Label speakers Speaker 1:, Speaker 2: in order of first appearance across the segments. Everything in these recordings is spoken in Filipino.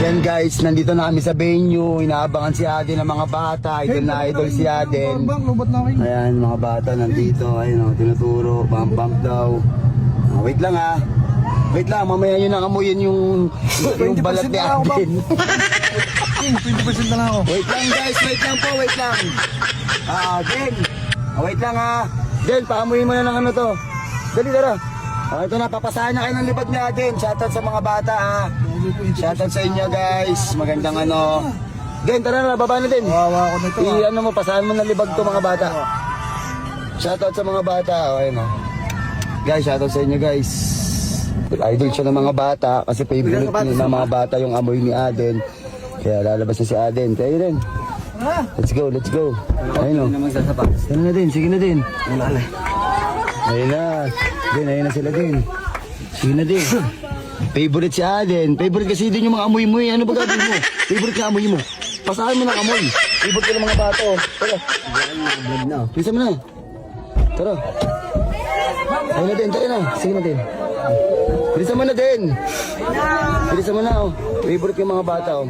Speaker 1: Ayan guys, nandito na kami sa venue. Inaabangan si Aden ng mga bata. Idol na idol si Aden. Ayan, mga bata nandito. Ayun o, tinuturo. Bump daw. Wait lang ha. Wait lang, mamaya yun ang amuyin yung balat ni Aden.
Speaker 2: 20% na lang ako.
Speaker 1: Wait lang guys, wait lang po, wait lang. Den. Wait lang ha. Den, paamuyin mo na ng ano to. Dali, tara. Ito na, papasahan na kayo ng libag ni Aden. Shoutout sa mga bata ha. Shoutout sa inyo guys. Magandang ano. Den, tara na, baba na din.
Speaker 2: Wawa ako nito.
Speaker 1: I-ano mo, pasahan mo ng libag to mga bata. Shoutout sa mga bata. Okay na. Guys, shoutout sa inyo guys. Idol siya ng mga bata kasi favorite niya ng mga bata yung amoy ni Aden. Kaya lalabas na si Aden. Kaya yun. Let's go, let's go. Ayun o. Ayun na din, sige na din. Ayun na. Ayun na sila din. Sige na din. Favorite si Aden. Favorite kasi din yung mga amoy mo eh. Ano ba gagawin mo? Favorite na amoy mo. Pasahan mo ng amoy. Favorite ka ng mga bata oh. Tara. Bisa mo na. Tara. Ayun na din, tayo na. Sige na din. Bilisan mo na din. Bilisan mo na oh. Favorite yung mga bata oh.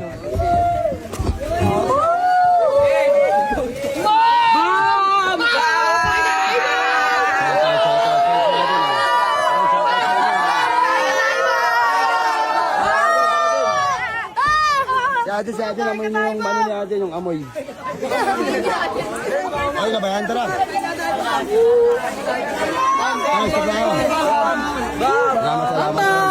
Speaker 1: Si Aden, amoy niyo yung mano ni Aden, yung amoy. Ayun na ba yan? Tara. Ay, salamat. Salamat.